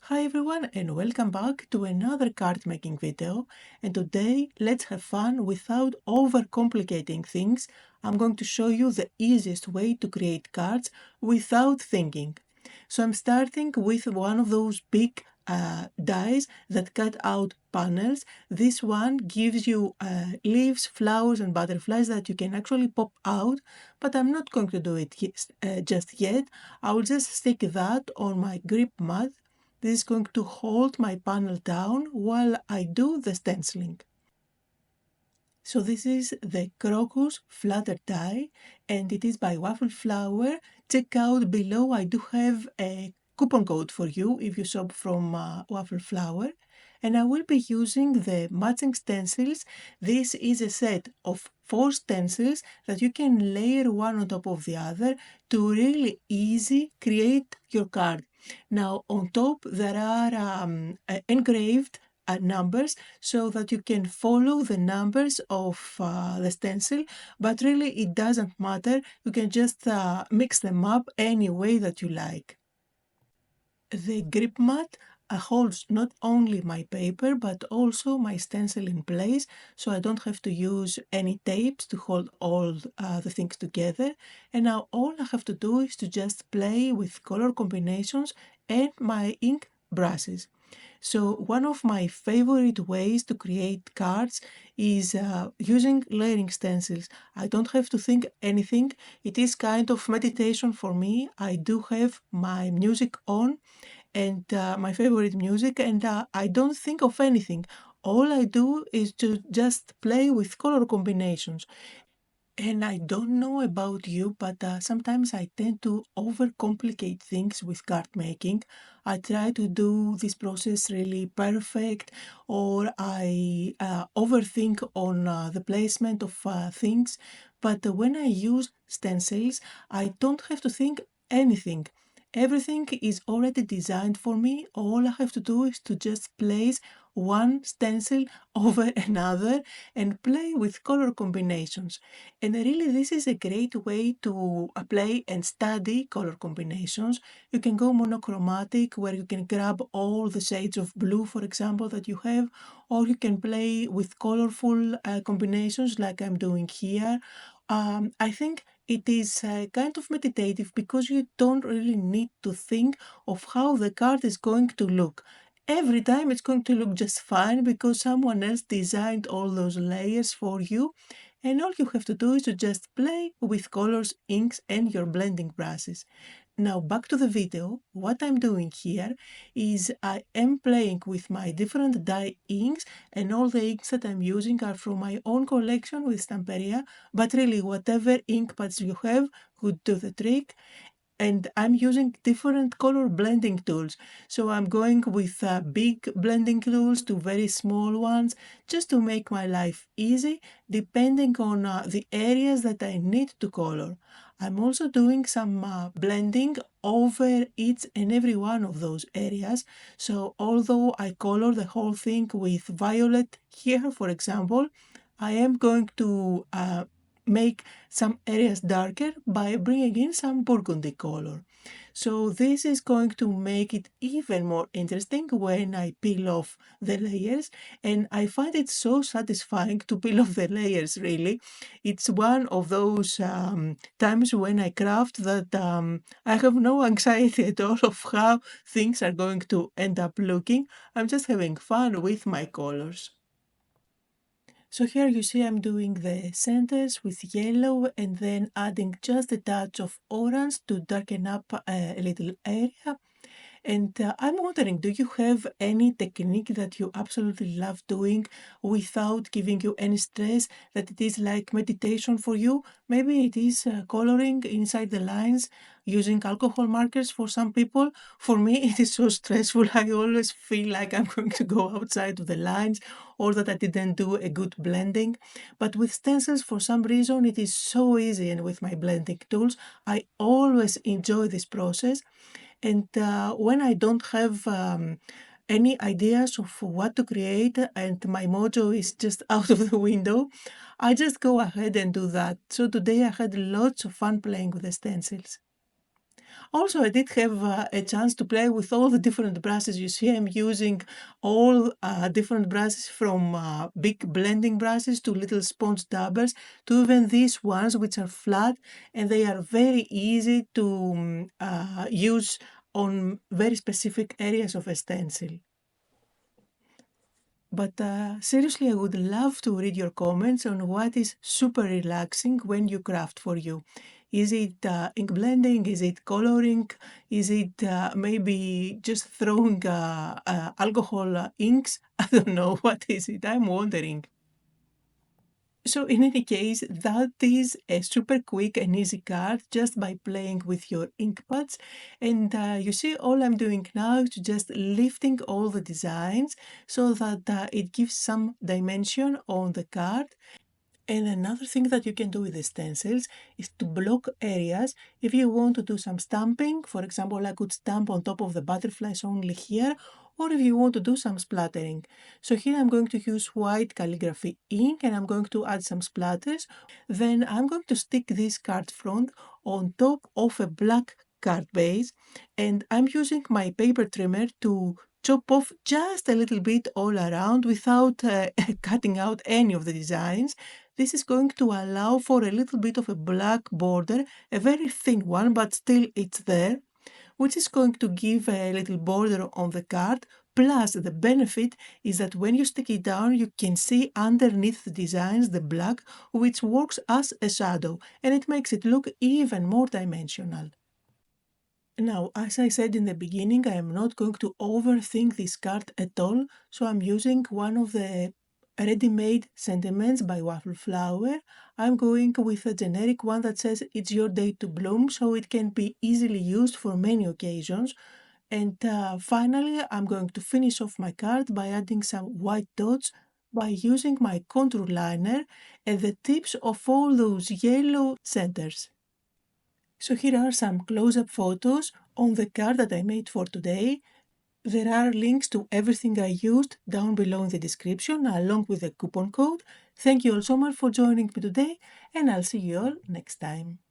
Hi everyone and welcome back to another card making video, and today let's have fun without overcomplicating things. I'm going to show you the easiest way to create cards without thinking. So I'm starting with one of those big dies that cut out panels. This one gives you leaves, flowers and butterflies that you can actually pop out, but I'm not going to do it just yet. I will just stick that on my grip mat. This is going to hold my panel down while I do the stenciling. So this is the Crocus Flutter Die and it is by Waffle Flower. Check out below, I do have a coupon code for you if you shop from Waffle Flower. And I will be using the matching stencils. This is a set of 4 stencils that you can layer one on top of the other to really easy create your card. Now on top there are engraved numbers so that you can follow the numbers of the stencil, but really it doesn't matter. You can just mix them up any way that you like. The grip mat holds not only my paper but also my stencil in place, so I don't have to use any tapes to hold all the things together. And now all I have to do is to just play with color combinations and my ink brushes. So one of my favorite ways to create cards is using layering stencils. I don't have to think anything. It is kind of meditation for me. I do have my music on and my favorite music, and I don't think of anything. All I do is to just play with color combinations. And I don't know about you, but sometimes I tend to overcomplicate things with card making. I try to do this process really perfect, or I overthink on the placement of things. But when I use stencils, I don't have to think anything. Everything is already designed for me. All I have to do is to just place one stencil over another and play with color combinations. And really this is a great way to apply and study color combinations. You can go monochromatic, where you can grab all the shades of blue, for example, that you have, or you can play with colorful combinations like I'm doing here. I think it is kind of meditative because you don't really need to think of how the card is going to look. Every time it's going to look just fine because someone else designed all those layers for you, and all you have to do is to just play with colors, inks and your blending brushes. Now back to the video. What I'm doing here is I am playing with my different dye inks, and all the inks that I'm using are from my own collection with Stamperia, but really whatever ink pads you have would do the trick. And I'm using different color blending tools. So I'm going with big blending tools to very small ones, just to make my life easy, depending on the areas that I need to color. I'm also doing some blending over each and every one of those areas. So although I color the whole thing with violet here, for example, I am going to make some areas darker by bringing in some burgundy color. So this is going to make it even more interesting when I peel off the layers, and I find it so satisfying to peel off the layers, really. It's one of those times when I craft that I have no anxiety at all of how things are going to end up looking. I'm just having fun with my colors. So here you see I'm doing the centers with yellow and then adding just a touch of orange to darken up a little area. And I'm wondering, do you have any technique that you absolutely love doing without giving you any stress, that it is like meditation for you? Maybe it is coloring inside the lines using alcohol markers for some people. For me, it is so stressful. I always feel like I'm going to go outside of the lines or that I didn't do a good blending. But with stencils, for some reason, it is so easy, and with my blending tools, I always enjoy this process. And when I don't have any ideas of what to create and my mojo is just out of the window, I just go ahead and do that. So today I had lots of fun playing with the stencils. Also, I did have a chance to play with all the different brushes. You see, I'm using all different brushes from big blending brushes to little sponge dabbers to even these ones which are flat, and they are very easy to use on very specific areas of a stencil. But seriously, I would love to read your comments on what is super relaxing when you craft for you. Is it ink blending? Is it coloring? Is it maybe just throwing alcohol inks? I don't know. What is it? I'm wondering. So in any case, that is a super quick and easy card just by playing with your ink pads. And you see, all I'm doing now is just lifting all the designs so that it gives some dimension on the card. And another thing that you can do with the stencils is to block areas. If you want to do some stamping, for example, I could stamp on top of the butterflies only here, or if you want to do some splattering. So here I'm going to use white calligraphy ink and I'm going to add some splatters. Then I'm going to stick this card front on top of a black card base, and I'm using my paper trimmer to chop off just a little bit all around without cutting out any of the designs. This is going to allow for a little bit of a black border, a very thin one, but still it's there, which is going to give a little border on the card. Plus, the benefit is that when you stick it down, you can see underneath the designs the black, which works as a shadow, and it makes it look even more dimensional. Now, as I said in the beginning, I am not going to overthink this card at all, so I'm using one of the ready-made sentiments by Waffle Flower. I'm going with a generic one that says it's your day to bloom, so it can be easily used for many occasions. And finally, I'm going to finish off my card by adding some white dots by using my contour liner and the tips of all those yellow centers. So here are some close-up photos on the card that I made for today. There are links to everything I used down below in the description along with the coupon code. Thank you all so much for joining me today, and I'll see you all next time.